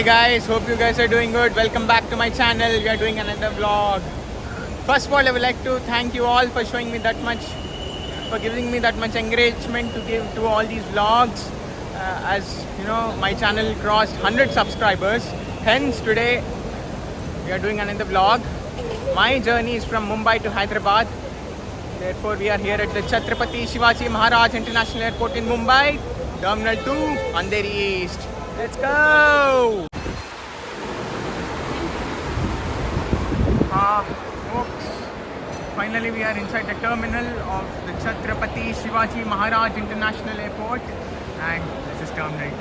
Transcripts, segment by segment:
Hey guys, hope you guys are doing good. Welcome back to my channel. We are doing another vlog. First of all, I would like to thank you all for showing me that much, for giving me that much encouragement to give to all these vlogs. As you know, my channel crossed 100 subscribers. Hence, today we are doing another vlog. My journey is from Mumbai to Hyderabad. Therefore, we are here at the Chhatrapati Shivaji Maharaj International Airport in Mumbai, Terminal 2, Andheri East. Let's go! Folks, finally we are inside the terminal of the Chhatrapati Shivaji Maharaj International Airport, and this is Terminal 2.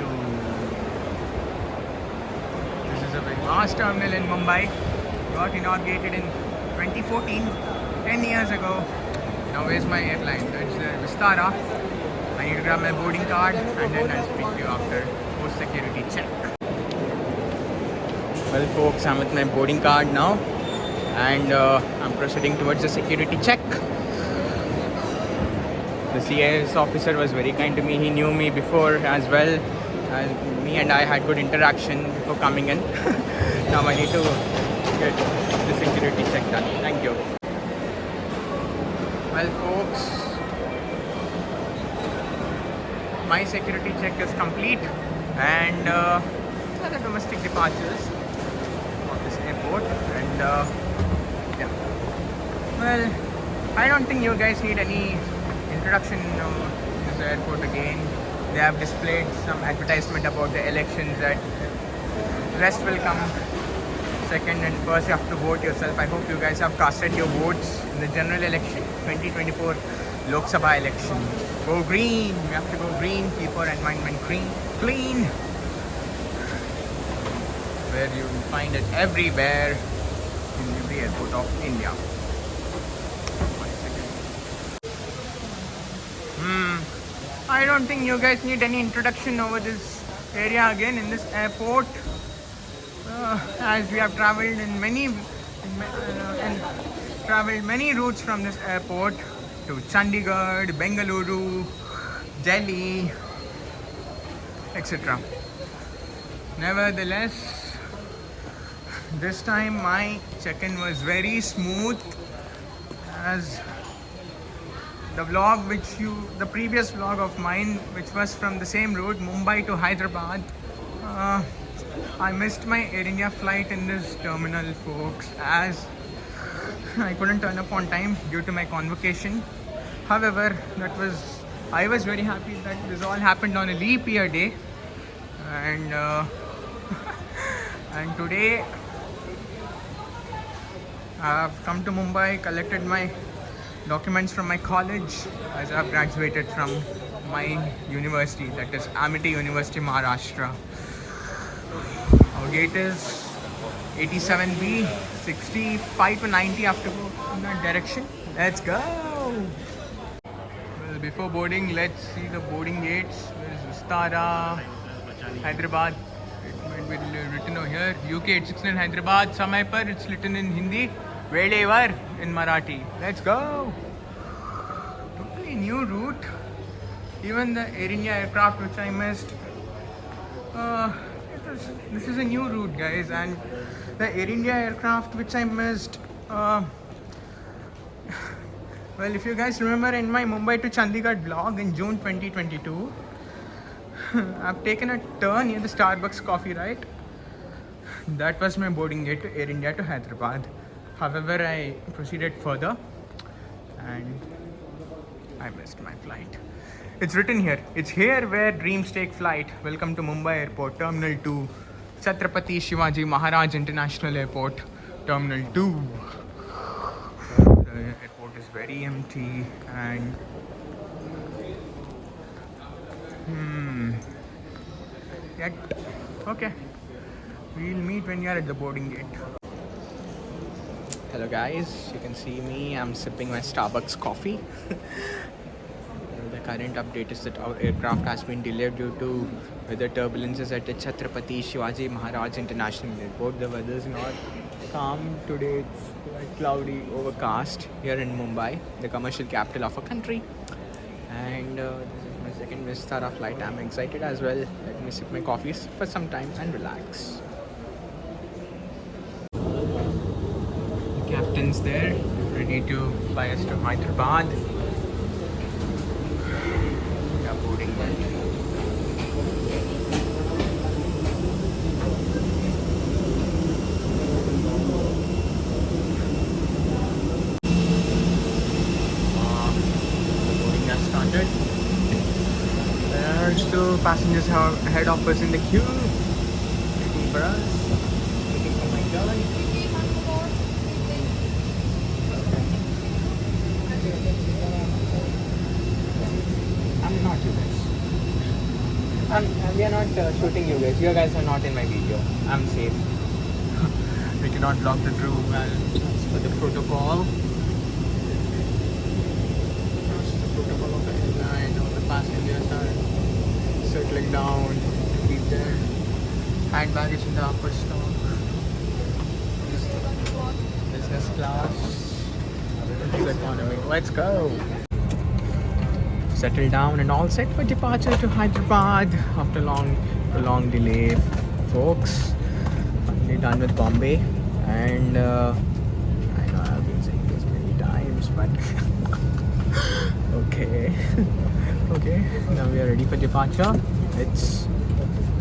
This is a very vast terminal in Mumbai. Got inaugurated in 2014, 10 years ago. Now where's my airline? It's Vistara. I need to grab my boarding card and then I'll speak to you after post-security check. Well folks, I'm with my boarding card now and I'm proceeding towards the security check. The CIS officer was very kind to me. He knew me before as well. Me and I had good interaction before coming in. Now I need to get the security check done. Thank you. Well folks, my security check is complete and these are the domestic departures of this airport and yeah. Well, I don't think you guys need any introduction to this airport again. They have displayed some advertisement about the elections that rest will come second, and first you have to vote yourself. I hope you guys have casted your votes in the general election 2024 Lok Sabha election. Go green! We have to go green, keep our environment clean. Where you will find it everywhere in every airport of India. I don't think you guys need any introduction over this area again in this airport. As we have traveled traveled many routes from this airport to Chandigarh, Bengaluru, Delhi, etc. Nevertheless, this time my check-in was very smooth, as the previous vlog of mine, which was from the same route, Mumbai to Hyderabad, I missed my Air India flight in this terminal, folks, as I couldn't turn up on time due to my convocation. However, I was very happy that this all happened on a leap year day, and and today I have come to Mumbai, collected my documents from my college, as I have graduated from my university, that is Amity University, Maharashtra. Our gate is 87B, 65 to 90 have to go in that direction. Let's go! Well, before boarding, let's see the boarding gates. There's Vistara, Hyderabad. It might be written over here. UK 869 Hyderabad. Samay par it's written in Hindi. Wherever in Marathi. Let's go! Totally new route. Even the Air India aircraft which I missed. This is a new route, guys, and the Air India aircraft which I missed. Well, if you guys remember in my Mumbai to Chandigarh vlog in June 2022, I've taken a turn near the Starbucks coffee, right? That was my boarding gate to Air India to Hyderabad. However, I proceeded further and I missed my flight. It's written here. It's here where dreams take flight. Welcome to Mumbai Airport, Terminal 2. Chhatrapati Shivaji Maharaj International Airport, Terminal 2. The airport is very empty and yet, okay. We'll meet when you're at the boarding gate. Hello guys, you can see me. I'm sipping my Starbucks coffee. The current update is that our aircraft has been delayed due to weather turbulences at the Chhatrapati Shivaji Maharaj International Airport. The weather is not calm today. It's quite cloudy, overcast here in Mumbai, the commercial capital of a country. And this is my second Vistara flight. I'm excited as well. Let me sip my coffees for some time and relax. stations there, ready to fly us to Hyderabad. We are boarding that. Boarding has started. There are still passengers ahead of us in the queue, waiting for us, waiting for my turn. I'm not you guys. We are not shooting you guys. You guys are not in my video. I'm safe. We cannot block the crew well. That's for the protocol. That's the protocol of the airline. All the passengers are settling down to keep their hand baggage in the upper stock. Business class. This is economy. Let's go. Settled down and all set for departure to Hyderabad after prolonged delay, folks. Finally done with Bombay, and I know I've been saying this many times, but okay. Okay, now we are ready for departure. It's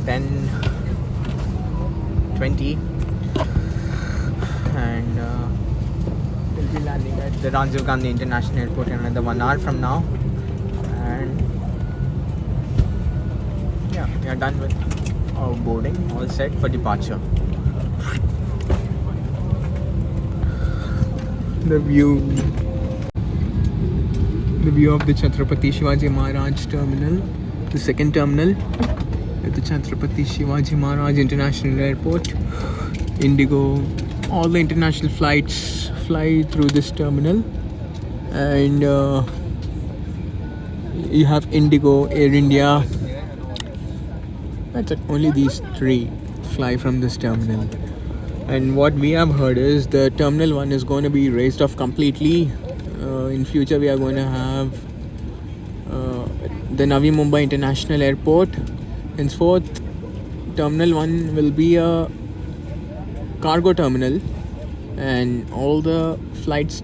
10:20 and we'll be landing at the Rajiv Gandhi International Airport in another 1 hour from now. And yeah, we are done with our boarding, all set for departure. The view of the Chhatrapati Shivaji Maharaj terminal, the second terminal at the Chhatrapati Shivaji Maharaj International Airport. Indigo, all the international flights fly through this terminal, and you have Indigo, Air India. That's it. Only these three fly from this terminal. And what we have heard is the terminal 1 is going to be raised off completely. In future we are going to have the Navi Mumbai International Airport. Henceforth, terminal 1 will be a cargo terminal, and all the flights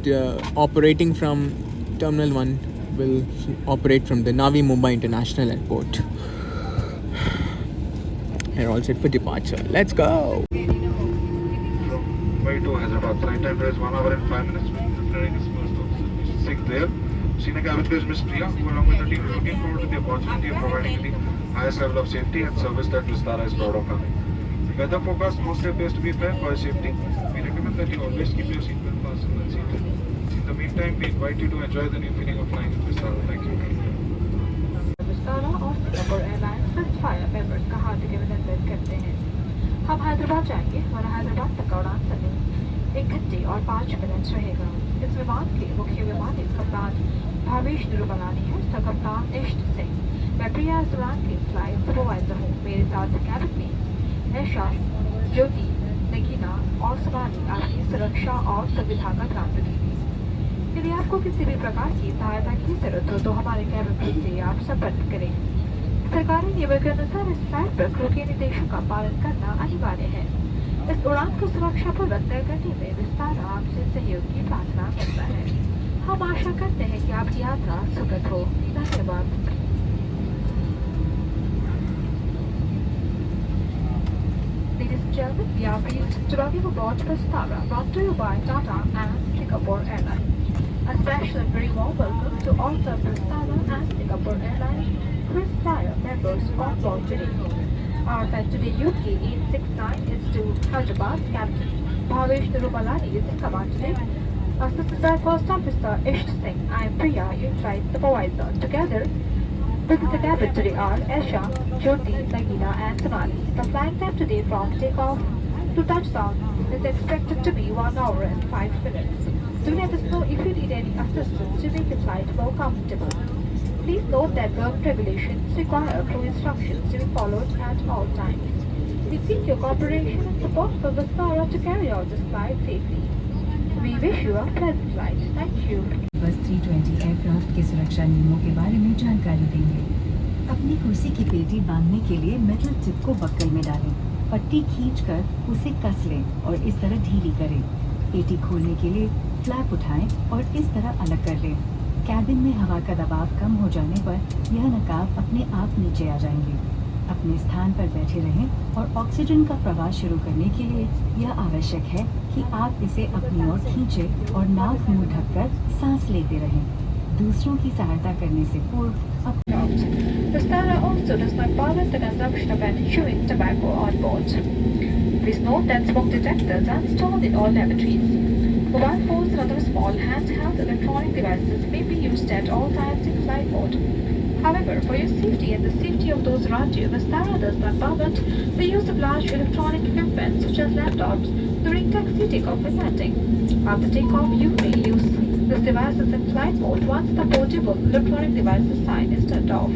operating from terminal 1 will operate from the Navi Mumbai International Airport. We're all set for departure. Let's go! Mumbai to Hyderabad. Flight time is 1 hour and 5 minutes. The train is first officer, sixth there. Senior cabin crew is Ms. Priya, who along with the team is looking forward to the opportunity of providing the highest level of safety and service that Vistara is proud of having. The weather forecast mostly appears to be fair for your safety. We recommend that you always keep your seatbelt fastened and seated. In the meantime, we invite you to enjoy the new feeling of flying with Vistara. Thank you. Vistara और Singapore airlines first fire members का हार्दिक अभिनंदन करते हैं। हम हैदराबाद जाएंगे। हमारा हैदराबाद तक का उड़ान समय 1 घंटे और 5 मिनट रहेगा। इस विमान के मुख्य विमानित कप्तान भावेश निरुमलानी है, सह कप्तान इष्ट सिंह। मैं प्रिया इस उड़ान की फ्लाइट सुपरवाइजर हूँ। मेरे साथ कैबिन में ऐशा, ज्योति, नगीना और सोनाली आपकी सुरक्षा और सुविधा का ध्यान रखेंगे। यदि आपको किसी भी प्रकार की सहायता की जरूरत हो तो हमारे कैबिन से आप संपर्क करें। सरकारी नियमों के अनुसार इस फ्लाइट पर क्रू के निर्देशों का पालन करना अनिवार्य है। इस उड़ान को सुरक्षापूर्वक तय करने में विस्तारा आपसे सहयोग की प्रार्थना करता है। हम आशा करते हैं कि आपकी यात्रा सुखद हो। धन्यवाद। Ladies and gentlemen, we are pleased to welcome aboard Vistara, brought to you by Tata and Singapore Airlines. A special and very warm welcome to all the Vistara and Singapore Airlines Chris Fire members on board today. Our flight today UK 869 is to Hyderabad. Captain Bhavesh Nirumalani is in command today. Assisted by First Officer Isht Singh, I am Priya, your flight supervisor. Together with the cabin today are Esha, Jyoti, Nagina and Sonali. The flying time today from takeoff to touchdown is expected to be 1 hour and 5 minutes. Do let us know if you need any assistance to make the flight more comfortable. Please note that work regulations require crew instructions to be followed at all times. We seek your cooperation and support for Vistara to carry out this flight safely. We wish you a pleasant flight. Thank you. बस 320 aircraft के सुरक्षा नियमों के बारे में जानकारी देंगे। अपनी कुर्सी की पेटी बांधने के लिए मेटल टिप को बक्कल में डालें। पट्टी खींचकर उसे कस लें और इस तरह ढीली करें। पेटी खोलने के लिए फ्लैप उठाएं और इस तरह अलग कर लें। कैबिन में हवा का दबाव कम हो जाने पर यह नकाब अपने आप नीचे आ जाएंगे। अपने स्थान पर बैठे रहें और ऑक्सीजन का प्रवाह शुरू करने के लिए यह आवश्यक है कि आप इसे अपनी ओर खींचें और नाक मुंह ढककर सांस लेते रहें। दूसरों की सहायता करने से पूर्व Vistara also does not permit the consumption of any chewing tobacco on board. Please note that smoke detectors are installed in all lavatories. Mobile phones and other small handheld electronic devices may be used at all times in flight mode. However, for your safety and the safety of those around you, Vistara does not permit the use of large electronic equipment such as laptops during taxi takeoff and landing. After takeoff, you may use this devices in flight mode once the portable electronic devices sign is turned off.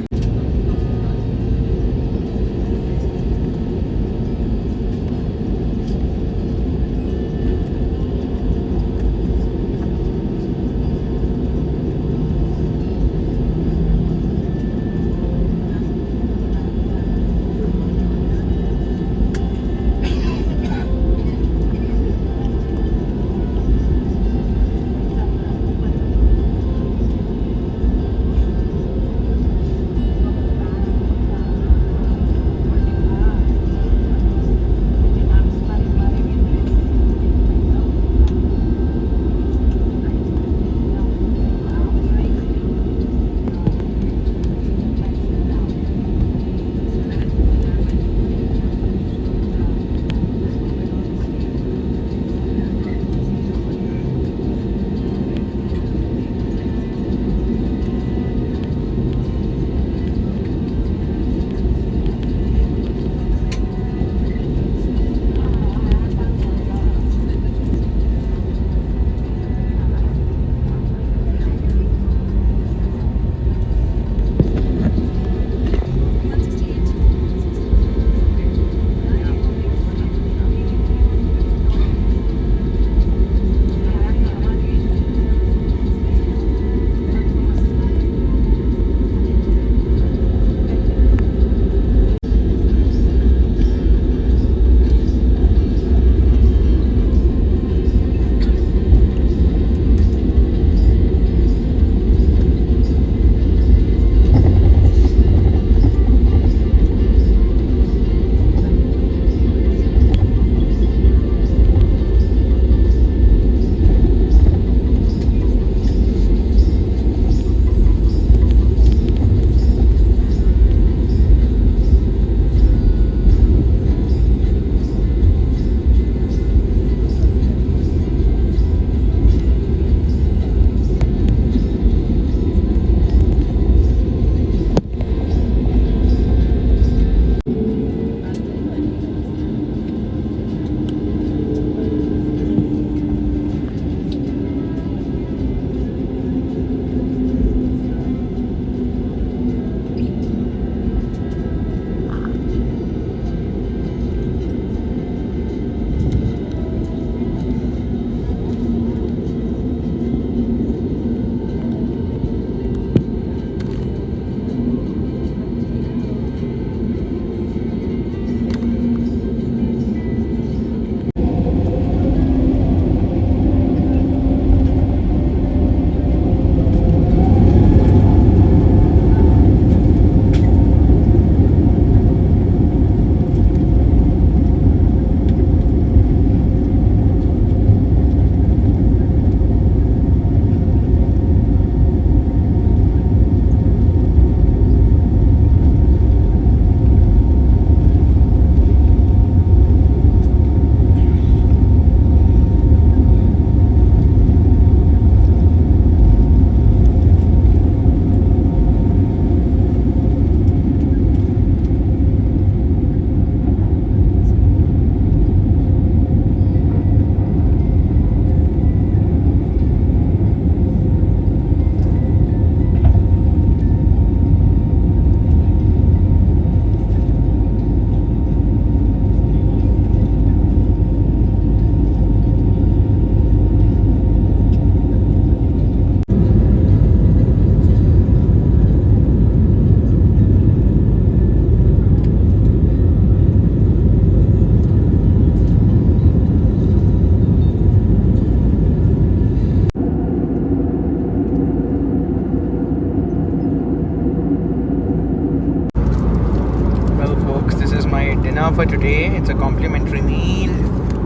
offer today. It's a complimentary meal.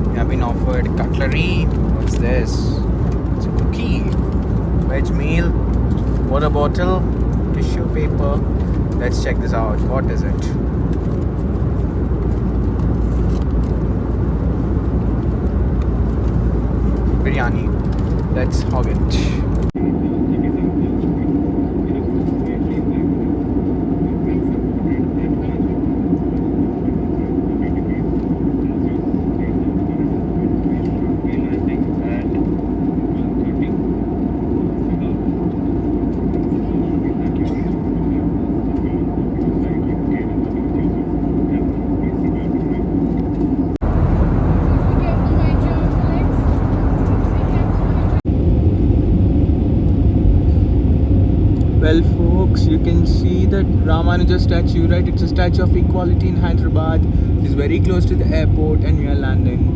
We have been offered cutlery. What's this? It's a cookie, veg meal, water bottle, tissue paper. Let's check this out. What is it? Biryani. Let's hog it. Well, folks, you can see that Ramanuja statue, right? It's a statue of equality in Hyderabad. It's very close to the airport, and we are landing.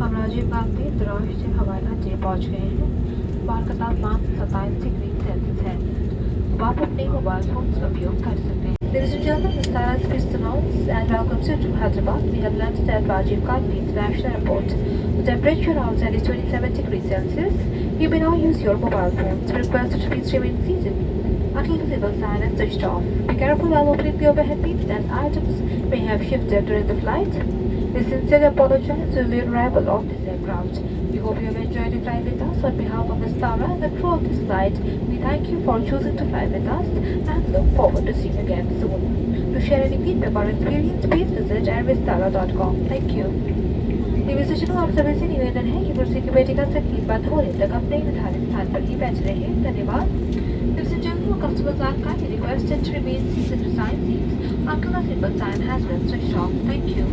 हम राजीव गांधी अंतर्राष्ट्रीय हवाई अड्डे पहुंच गए हैं। बाहर का तापमान 27 डिग्री सेल्सियस है। अब आप अपने मोबाइल फोन का उपयोग कर सकते हैं। Ladies and gentlemen, the star is Chris Announced and welcome to Hyderabad. We have landed at Rajiv Gandhi International Airport. The temperature outside is 27 degrees Celsius. You may now use your mobile phones. We request you to please remain seated until the civil sign is switched off. Be careful while opening the overhead bins and items seat may have shifted during the flight. We sincerely apologize to the arrival of this aircraft. We hope you have enjoyed your flight with us. On behalf of Vistara and the crew of this flight, we thank you for choosing to fly with us and look forward to seeing you again soon. To share any feedback or experience, please visit airvistara.com. Thank you. निवेशकों को आप सभी से निवेदन है कि कुर्सी की वेटिंग तकलीफ बात हो रही तक अपने निर्धारित स्थान पर ही बैठ रहे। धन्यवाद। Ladies and gentlemen, customers are kindly requested to remain seated in assigned seats until the seatbelt sign has been switched off. Thank you.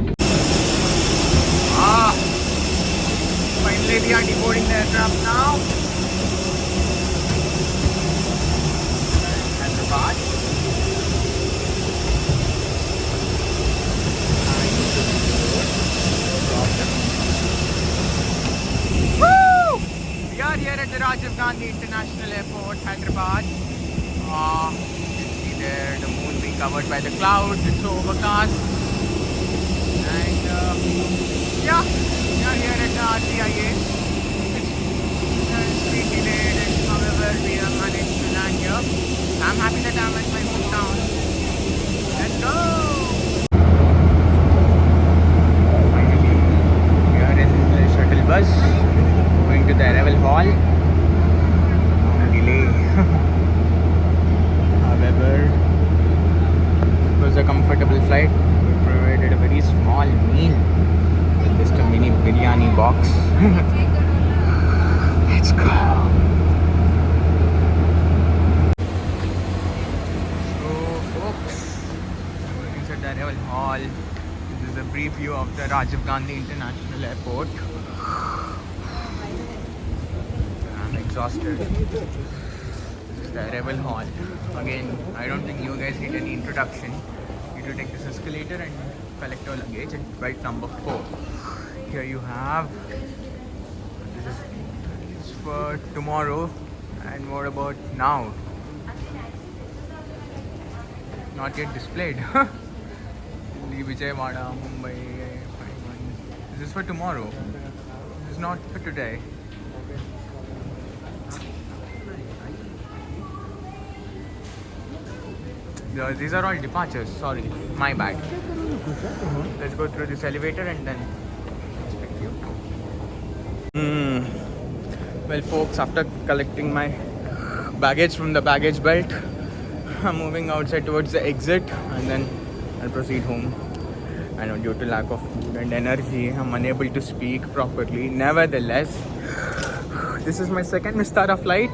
Finally we are deboarding the aircraft now. Hyderabad. Woo! We are here at the Rajiv Gandhi International Airport, Hyderabad. You can see there the moon being covered by the clouds. It's so overcast. And yeah, we are here at the RCIA. It's been delayed, and however we have managed to land here. I'm happy that I'm at my hometown. Let's go! Finally, we are in the shuttle bus going to the arrival hall. Delay. However, it was a comfortable flight. We provided a very small meal with just a mini biryani box. Let's go. So, folks, inside the arrival hall, this is a brief view of the Rajiv Gandhi International Airport. I'm exhausted. This is the arrival hall. Again, I don't think you guys need any introduction. You need to take this escalator and collect your luggage at belt number 4. Here you have, this is for tomorrow. And what about now? Not yet displayed. Vijayawada, Mumbai. This is for tomorrow. This is not for today. These are all departures. Sorry, my bad. Let's go through this elevator and then expect you. Well, folks, after collecting my baggage from the baggage belt, I'm moving outside towards the exit and then I'll proceed home. I know due to lack of food and energy, I'm unable to speak properly. Nevertheless, this is my second Vistara flight.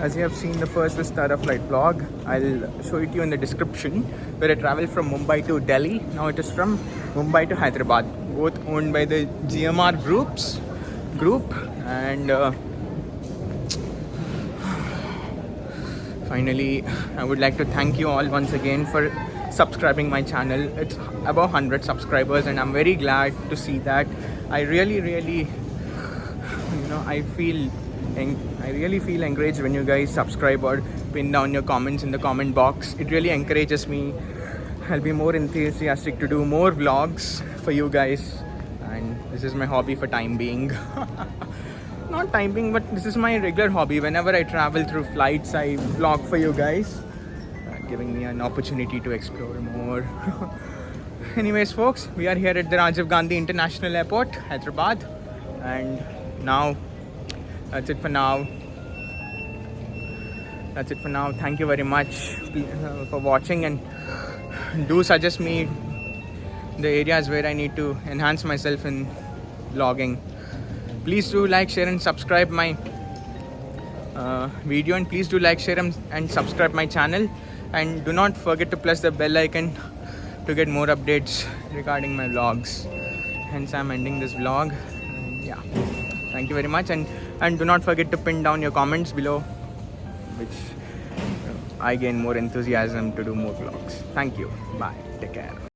As you have seen the first Vistara flight vlog, I'll show it to you in the description, where I travel from Mumbai to Delhi. Now it is from Mumbai to Hyderabad, both owned by the GMR group. And finally, I would like to thank you all once again for subscribing my channel. It's above 100 subscribers and I'm very glad to see that. I really feel encouraged when you guys subscribe or pin down your comments in the comment box. It really encourages me. I'll be more enthusiastic to do more vlogs for you guys, and this is my hobby for time being. Not time being, but this is my regular hobby. Whenever I travel through flights, I vlog for you guys, giving me an opportunity to explore more. Anyways, folks, we are here at the Rajiv Gandhi International Airport, Hyderabad, and now that's it for now. Thank you very much for watching, and do suggest me the areas where I need to enhance myself in vlogging. Please do like, share and subscribe my video, and please do like, share and subscribe my channel, and do not forget to press the bell icon to get more updates regarding my vlogs. Hence I'm ending this vlog. Yeah, thank you very much, and do not forget to pin down your comments below, which I gain more enthusiasm to do more vlogs. Thank you. Bye. Take care.